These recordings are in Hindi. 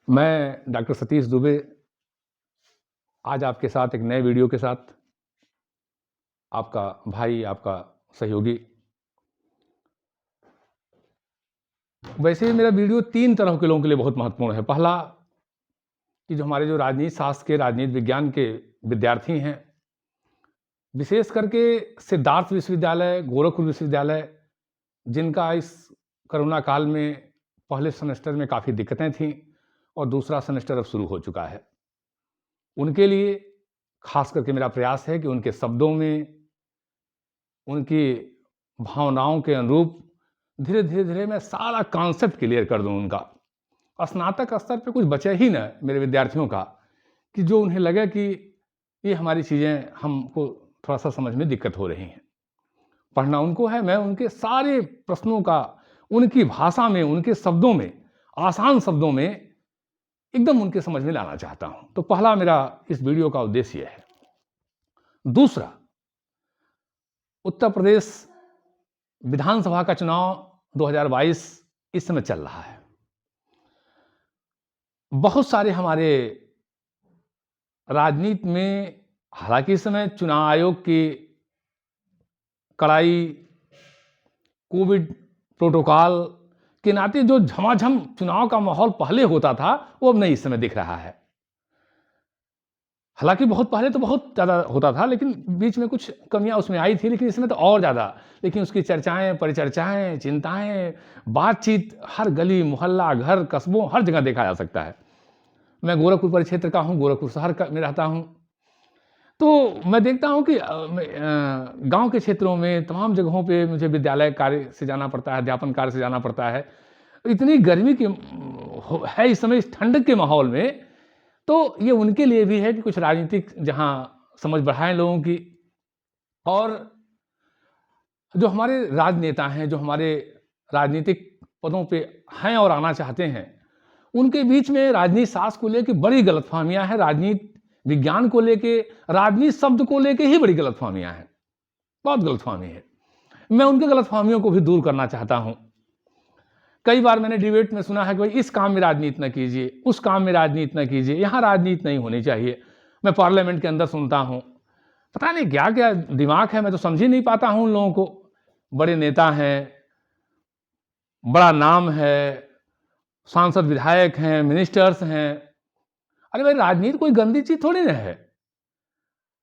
मैं डॉक्टर सतीश दुबे आज आपके साथ एक नए वीडियो के साथ आपका भाई, आपका सहयोगी। वैसे मेरा वीडियो 3 तरह के लोगों के लिए बहुत महत्वपूर्ण है। पहला कि जो हमारे जो राजनीति शास्त्र के, राजनीति विज्ञान के विद्यार्थी हैं, विशेष करके सिद्धार्थ विश्वविद्यालय, गोरखपुर विश्वविद्यालय, जिनका इस कोरोना काल में पहले सेमेस्टर में काफ़ी दिक्कतें थीं और दूसरा सेमेस्टर अब शुरू हो चुका है। उनके लिए खास करके मेरा प्रयास है कि उनके शब्दों में, उनकी भावनाओं के अनुरूप धीरे-धीरे मैं सारा कॉन्सेप्ट क्लियर कर दूँ उनका। स्नातक स्तर पे कुछ बचे ही ना मेरे विद्यार्थियों का, कि जो उन्हें लगे कि ये हमारी चीज़ें हमको थोड़ा-सा समझ में दिक्कत हो रही हैं। पढ़ना उनको है, मैं उनके सारे प्रश्नों का उनकी भाषा में, उनके शब्दों में, आसान शब्दों में एकदम उनके समझ में लाना चाहता हूँ। तो पहला मेरा इस वीडियो का उद्देश्य ये है। दूसरा, उत्तर प्रदेश विधानसभा का चुनाव 2022 इस समय चल रहा है। बहुत सारे हमारे राजनीति में, हालांकि इस समय चुनाव आयोग की कड़ाई, कोविड प्रोटोकॉल के नाते जो झमाझम चुनाव का माहौल पहले होता था, वो अब नहीं इस समय दिख रहा है। हालांकि बहुत पहले तो बहुत ज़्यादा होता था, लेकिन बीच में कुछ कमियां उसमें आई थी, लेकिन इसमें तो और ज़्यादा। लेकिन उसकी चर्चाएं, परिचर्चाएं, चिंताएं, बातचीत हर गली, मोहल्ला, घर, कस्बों, हर जगह देखा जा सकता है। मैं गोरखपुर परिक्षेत्र का हूँ, गोरखपुर शहर में रहता हूँ, तो मैं देखता हूँ कि गांव के क्षेत्रों में तमाम जगहों पे मुझे विद्यालय कार्य से जाना पड़ता है, अध्यापन कार्य से जाना पड़ता है। इतनी गर्मी की है इस समय, इस ठंडक के माहौल में, तो ये उनके लिए भी है कि कुछ राजनीतिक जहाँ समझ बढ़ाएं लोगों की। और जो हमारे राजनेता हैं, जो हमारे राजनीतिक पदों पे हैं और आना चाहते हैं, उनके बीच में राजनीति शास्त्र को लेकर बड़ी गलतफहमियां हैं, राजनीति विज्ञान को लेके, राजनीति शब्द को लेके ही बड़ी गलतफहमियां हैं, बहुत गलतफहमी है। मैं उनके गलतफहमियों को भी दूर करना चाहता हूं। कई बार मैंने डिबेट में सुना है कि भाई इस काम में राजनीति न कीजिए, उस काम में राजनीति न कीजिए, यहां राजनीति नहीं होनी चाहिए। मैं पार्लियामेंट के अंदर सुनता हूं, पता नहीं क्या क्या दिमाग है, मैं तो समझ ही नहीं पाता हूं उन लोगों को। बड़े नेता हैं, बड़ा नाम है, सांसद विधायक हैं, मिनिस्टर्स हैं। अरे भाई, राजनीति कोई गंदी चीज थोड़ी ना है।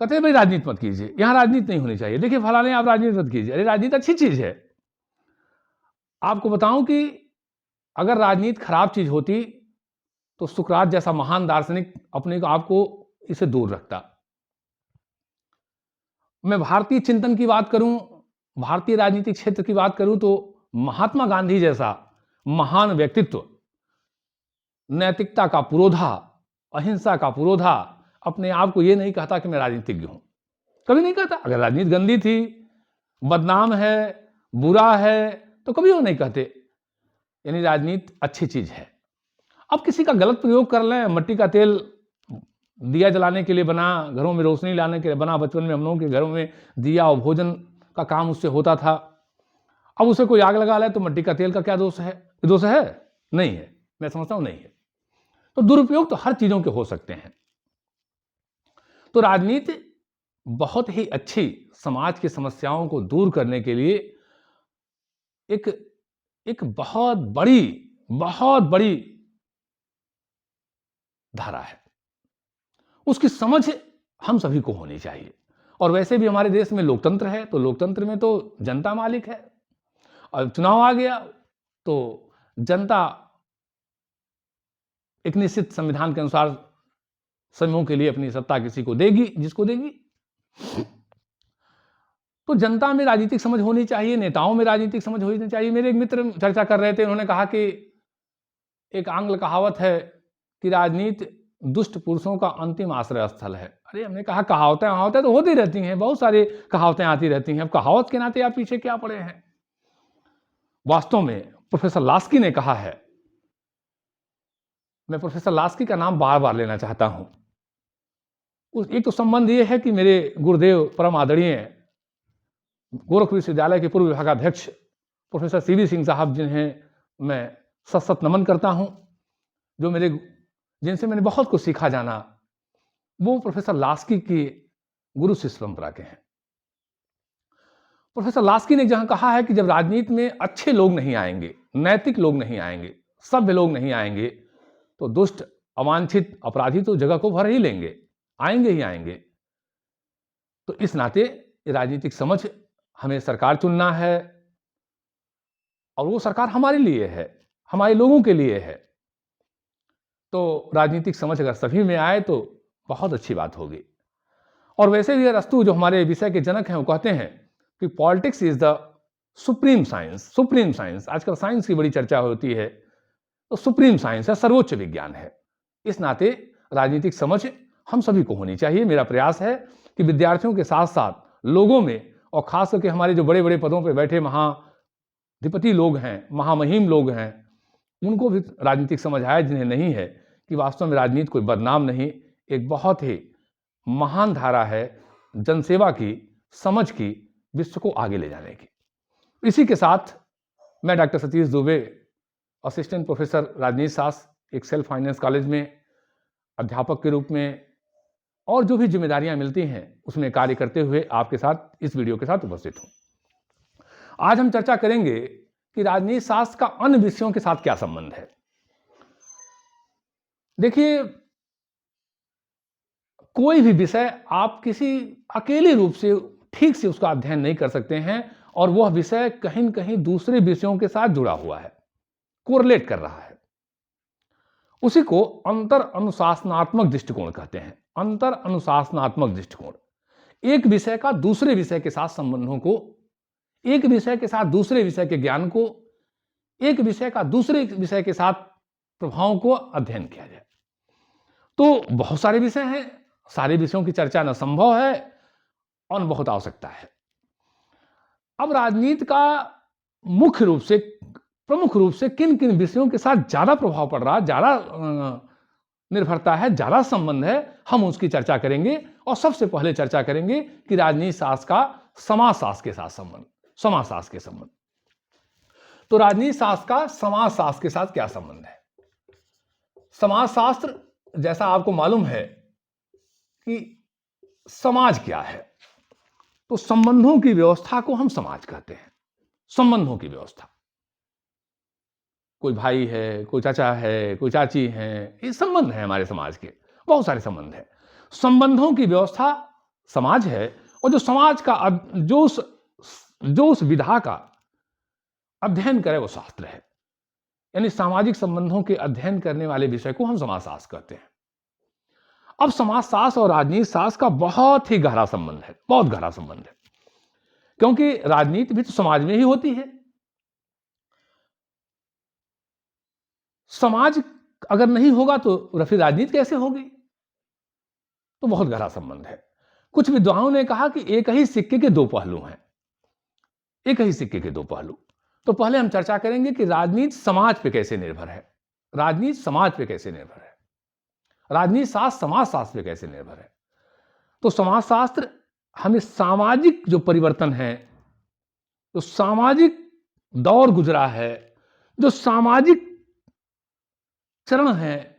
कहते हैं भाई राजनीति मत कीजिए, यहां राजनीति नहीं होनी चाहिए, देखिए फलाने आप राजनीति मत कीजिए। अरे राजनीति अच्छी चीज है। आपको बताऊं कि अगर राजनीति खराब चीज होती तो सुकरात जैसा महान दार्शनिक अपने आप को इसे दूर रखता। मैं भारतीय चिंतन की बात करूं, भारतीय राजनीतिक क्षेत्र की बात करूं, तो महात्मा गांधी जैसा महान व्यक्तित्व, नैतिकता का पुरोधा, अहिंसा का पुरोधा, अपने आप को यह नहीं कहता कि मैं राजनीतिज्ञ हूं, कभी नहीं कहता। अगर राजनीति गंदी थी, बदनाम है, बुरा है, तो कभी वो नहीं कहते। यानी राजनीति अच्छी चीज है। अब किसी का गलत प्रयोग कर लें, मट्टी का तेल दिया जलाने के लिए बना, घरों में रोशनी लाने के लिए बना। बचपन में हम लोगों के घरों में दिया और भोजन का काम उससे होता था। अब उसे कोई आग लगा ले तो मट्टी का तेल का क्या दोष है? दोष है? नहीं है, मैं समझता हूं नहीं है। तो दुरुपयोग तो हर चीजों के हो सकते हैं। तो राजनीति बहुत ही अच्छी, समाज की समस्याओं को दूर करने के लिए एक बहुत बड़ी धारा है। उसकी समझ हम सभी को होनी चाहिए। और वैसे भी हमारे देश में लोकतंत्र है, तो लोकतंत्र में तो जनता मालिक है। और चुनाव आ गया तो जनता एक निश्चित संविधान के अनुसार समूह के लिए अपनी सत्ता किसी को देगी, जिसको देगी। तो जनता में राजनीतिक समझ होनी चाहिए, नेताओं में राजनीतिक समझ होनी चाहिए। मेरे एक मित्र चर्चा कर रहे थे, उन्होंने कहा कि एक आंग्ल कहावत है कि राजनीति दुष्ट पुरुषों का अंतिम आश्रय स्थल है। अरे हमने कहा कहावतें तो होती रहती हैं, बहुत सारी कहावतें आती रहती हैं। अब कहावत के नाते आप पीछे क्या पड़े हैं? वास्तव में प्रोफेसर लास्की ने कहा है, मैं प्रोफेसर लास्की का नाम बार बार लेना चाहता हूं। एक तो संबंध ये है कि मेरे गुरुदेव परम आदरणीय गोरखपुर विश्वविद्यालय के पूर्व विभागाध्यक्ष प्रोफेसर सीवी सिंह साहब, जिन्हें मैं सत नमन करता हूं, जो मेरे जिनसे मैंने बहुत कुछ सीखा जाना, वो प्रोफेसर लास्की की गुरु शिष्य परंपरा के हैं। प्रोफेसर लास्की ने जहां कहा है कि जब राजनीति में अच्छे लोग नहीं आएंगे, नैतिक लोग नहीं आएंगे, सभ्य लोग नहीं आएंगे, तो दुष्ट, अवांछित अपराधी तो जगह को भर ही लेंगे, आएंगे ही आएंगे। तो इस नाते राजनीतिक समझ, हमें सरकार चुनना है और वो सरकार हमारे लिए है, हमारे लोगों के लिए है। तो राजनीतिक समझ अगर सभी में आए तो बहुत अच्छी बात होगी। और वैसे भी अरस्तु जो हमारे विषय के जनक हैं, वो कहते हैं कि politics is the supreme science. Supreme science, आजकल साइंस की बड़ी चर्चा होती है, तो सुप्रीम साइंस है, सर्वोच्च विज्ञान है। इस नाते राजनीतिक समझ हम सभी को होनी चाहिए। मेरा प्रयास है कि विद्यार्थियों के साथ साथ लोगों में, और खास करके हमारे जो बड़े बड़े पदों पर बैठे महाधिपति लोग हैं, महामहिम लोग हैं, उनको भी राजनीतिक समझ आए, जिन्हें नहीं है, कि वास्तव में राजनीति कोई बदनाम नहीं, एक बहुत ही महान धारा है जनसेवा की, समझ की, विश्व को आगे ले जाने की। इसी के साथ मैं doctor Satish Dubey, assistant professor राजनीति शास्त्र, एक सेल्फ फाइनेंस कॉलेज में अध्यापक के रूप में, और जो भी जिम्मेदारियां मिलती हैं उसमें कार्य करते हुए आपके साथ इस वीडियो के साथ उपस्थित हूं। आज हम चर्चा करेंगे कि राजनीति शास्त्र का अन्य विषयों के साथ क्या संबंध है। देखिए, कोई भी विषय आप किसी अकेले रूप से ठीक से उसका अध्ययन नहीं कर सकते हैं, और वह विषय कहीं न कहीं दूसरे विषयों के साथ जुड़ा हुआ है, कोरिलेट कर रहा है। उसी को अंतर अनुशासनात्मक दृष्टिकोण कहते हैं। अंतर अनुशासनात्मक दृष्टिकोण एक विषय का दूसरे विषय के साथ संबंधों को, एक विषय के साथ दूसरे विषय के ज्ञान को, एक विषय का दूसरे विषय के साथ प्रभावों को अध्ययन किया जाए। तो बहुत सारे विषय हैं, सारे विषयों की चर्चा न संभव है और न बहुत आवश्यकता है। अब राजनीति का मुख्य रूप से, प्रमुख रूप से किन किन विषयों के साथ ज्यादा प्रभाव पड़ रहा, ज्यादा निर्भरता है, ज्यादा संबंध है, हम उसकी चर्चा करेंगे। और सबसे पहले चर्चा करेंगे कि राजनीति शास्त्र का समाजशास्त्र के साथ संबंध, समाजशास्त्र के संबंध। तो राजनीति शास्त्र का समाजशास्त्र के साथ क्या संबंध है? समाजशास्त्र, जैसा आपको मालूम है कि समाज क्या है, तो संबंधों की व्यवस्था को हम समाज कहते हैं। संबंधों की व्यवस्था, कोई भाई है, कोई चाचा है, कोई चाची है, ये संबंध है हमारे समाज के, बहुत सारे संबंध है। संबंधों की व्यवस्था समाज है, और जो समाज का जो उस विधा का अध्ययन करे वो शास्त्र है। यानी सामाजिक संबंधों के अध्ययन करने वाले विषय को हम समाजशास्त्र कहते हैं। अब समाजशास्त्र और राजनीति शास्त्र का बहुत ही गहरा संबंध है, बहुत गहरा संबंध है, क्योंकि राजनीति भी तो समाज में ही होती है। समाज अगर नहीं होगा तो फिर राजनीति कैसे होगी? तो बहुत गहरा संबंध है। कुछ विद्वानों ने कहा कि एक ही सिक्के के दो पहलू हैं, एक ही सिक्के के दो पहलू। तो पहले हम चर्चा करेंगे कि राजनीति समाज पे कैसे निर्भर है, राजनीति समाज पे कैसे निर्भर है, राजनीति शास्त्र समाजशास्त्र पे कैसे निर्भर है। तो समाजशास्त्र हमें सामाजिक जो परिवर्तन है, जो सामाजिक दौर गुजरा है, जो सामाजिक चरण हैं,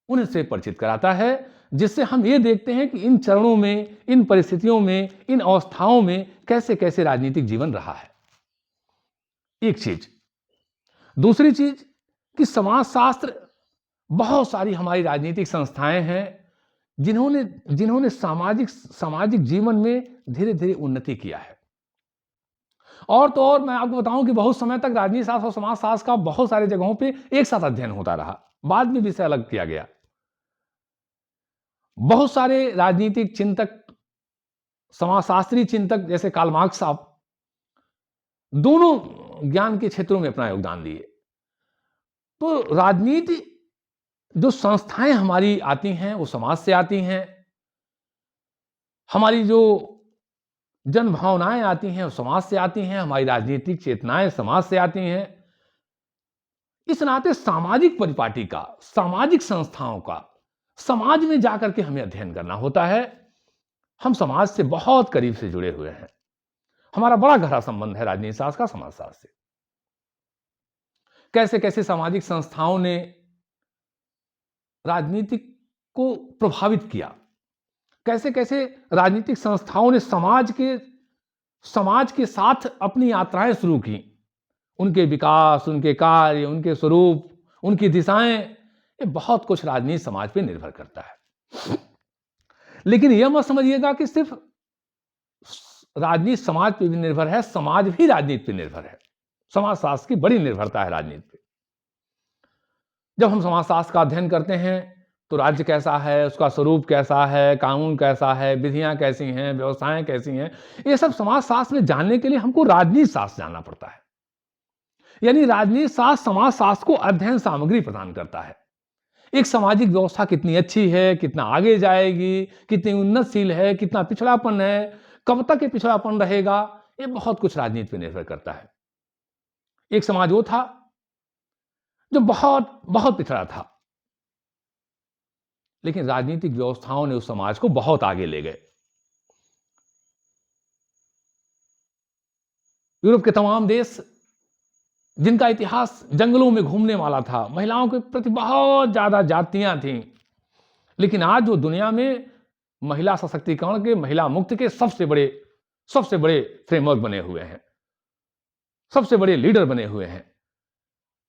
उनसे परिचित कराता है, जिससे हम ये देखते हैं कि इन चरणों में, इन परिस्थितियों में, इन अवस्थाओं में कैसे कैसे राजनीतिक जीवन रहा है। एक चीज। दूसरी चीज कि समाजशास्त्र, बहुत सारी हमारी राजनीतिक संस्थाएं हैं जिन्होंने सामाजिक जीवन में धीरे धीरे उन्नति किया है। और तो और मैं आपको बताऊं कि बहुत समय तक राजनीति शास्त्र और समाजशास्त्र का बहुत सारी जगहों पे एक साथ अध्ययन होता रहा, बाद में विषय अलग किया गया। बहुत सारे राजनीतिक चिंतक, समाजशास्त्री चिंतक जैसे कार्ल मार्क्स साहब, दोनों ज्ञान के क्षेत्रों में अपना योगदान दिए। तो राजनीति, जो संस्थाएं हमारी आती हैं वो समाज से आती हैं, हमारी जो जन भावनाएं आती हैं वो समाज से आती हैं, हमारी राजनीतिक चेतनाएं समाज से आती हैं। इस नाते सामाजिक परिपाटी का, सामाजिक संस्थाओं का समाज में जाकर के हमें अध्ययन करना होता है। हम समाज से बहुत करीब से जुड़े हुए हैं, हमारा बड़ा गहरा संबंध है राजनीति शास्त्र का समाजशास्त्र से। कैसे कैसे सामाजिक संस्थाओं ने राजनीतिक को प्रभावित किया। कैसे-कैसे राजनीतिक संस्थाओं ने समाज के साथ अपनी यात्राएँ शुरू की। उनके विकास, उनके कार्य, उनके स्वरूप, उनकी दिशाएँ, ये बहुत कुछ राजनीति समाज पे निर्भर करता है। लेकिन यह मत समझिएगा कि सिर्फ़ राजनीति समाज पे भी निर्भर है, समाज भी राजनीति पे निर्भर है। समाजशास्त्र की बड़ी निर्भरता है राजनीति पे। जब हम समाजशास्त्र का अध्ययन करते हैं, तो राज्य कैसा है, उसका स्वरूप कैसा है, कानून कैसा है, विधियाँ कैसी हैं, व्यवस्थाएँ कैसी हैं, ये सब समाजशास्त्र में जानने के लिए हमको राजनीति शास्त्र जानना पड़ता है। यानी राजनीति शास्त्र समाजशास्त्र को अध्ययन सामग्री प्रदान करता है। एक सामाजिक व्यवस्था कितनी अच्छी है, कितना आगे जाएगी, कितनी उन्नतशील है, कितना पिछड़ापन है, कब तक ये पिछड़ापन रहेगा, ये बहुत कुछ राजनीति पे निर्भर करता है। एक समाज वो था जो बहुत बहुत पिछड़ा था, लेकिन राजनीतिक व्यवस्थाओं ने उस समाज को बहुत आगे ले गए। यूरोप के तमाम देश, जिनका इतिहास जंगलों में घूमने वाला था, महिलाओं के प्रति बहुत ज्यादा जातियां थीं, लेकिन आज वो दुनिया में महिला सशक्तिकरण के, महिला मुक्ति के सबसे बड़े फ्रेमवर्क बने हुए हैं, सबसे बड़े लीडर बने हुए हैं,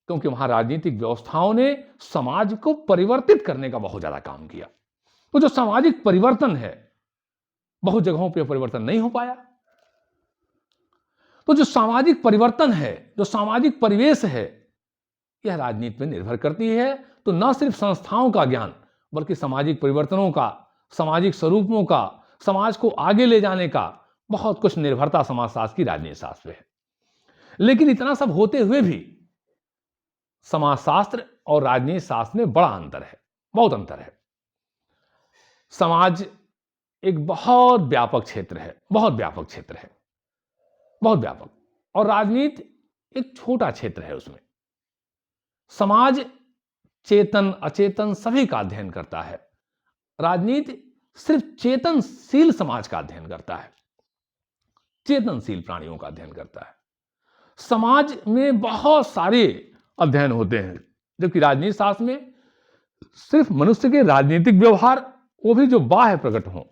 क्योंकि वहां राजनीतिक व्यवस्थाओं ने समाज को परिवर्तित करने का बहुत ज्यादा काम किया। तो जो सामाजिक परिवर्तन है, बहुत जगहों पर परिवर्तन नहीं हो पाया। तो जो सामाजिक परिवर्तन है, जो सामाजिक परिवेश है, यह राजनीति पर निर्भर करती है। तो न सिर्फ संस्थाओं का ज्ञान, बल्कि सामाजिक परिवर्तनों का, सामाजिक स्वरूपों का, समाज को आगे ले जाने का बहुत कुछ निर्भरता समाजशास्त्र की राजनीति शास्त्र पे है। लेकिन इतना सब होते हुए भी समाजशास्त्र और राजनीति शास्त्र में बड़ा अंतर है, बहुत अंतर है। समाज एक बहुत व्यापक क्षेत्र है, बहुत व्यापक क्षेत्र है, बहुत व्यापक, और राजनीति एक छोटा क्षेत्र है। उसमें समाज चेतन अचेतन सभी का अध्ययन करता है, राजनीति सिर्फ चेतनशील समाज का अध्ययन करता है, चेतनशील प्राणियों का अध्ययन करता है। समाज में बहुत सारे अध्ययन होते हैं, जबकि राजनीति शास्त्र में सिर्फ मनुष्य के राजनीतिक व्यवहार, वो भी जो बाह्य प्रकट हों,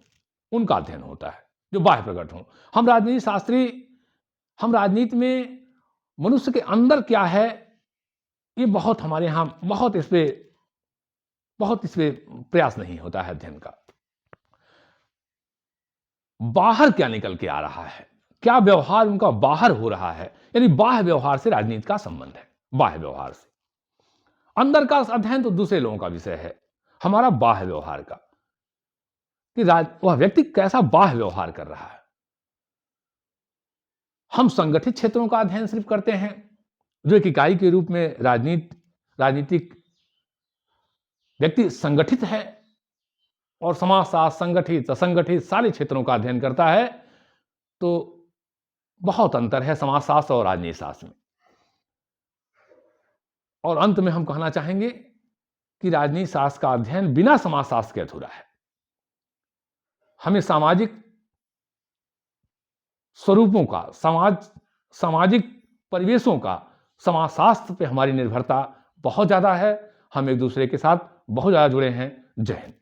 उनका अध्ययन होता है, जो बाह्य प्रकट हों। हम राजनीति शास्त्री, हम राजनीति में मनुष्य के अंदर क्या है, ये बहुत हमारे यहां बहुत इस पे प्रयास नहीं होता है अध्ययन का। बाहर क्या निकल के आ रहा है, क्या व्यवहार उनका बाहर हो रहा है, यानी बाह्य व्यवहार से राजनीति का संबंध है, बाह्य व्यवहार से। अंदर का अध्ययन तो दूसरे लोगों का विषय है, हमारा बाह्य व्यवहार का, कि वह व्यक्ति कैसा बाह्य व्यवहार कर रहा है। हम संगठित क्षेत्रों का अध्ययन सिर्फ करते हैं, जो एक इकाई के रूप में राजनीतिक व्यक्ति संगठित है, और समाजशास्त्र संगठित असंगठित सारे क्षेत्रों का अध्ययन करता है। तो बहुत अंतर है समाजशास्त्र और राजनीति शास्त्र में। और अंत में हम कहना चाहेंगे कि राजनीति शास्त्र का अध्ययन बिना समाजशास्त्र के अधूरा है। हमें सामाजिक स्वरूपों का, सामाजिक परिवेशों का, समाजशास्त्र पे हमारी निर्भरता बहुत ज्यादा है। हम एक दूसरे के साथ बहुत ज्यादा जुड़े हैं। जय हिंद।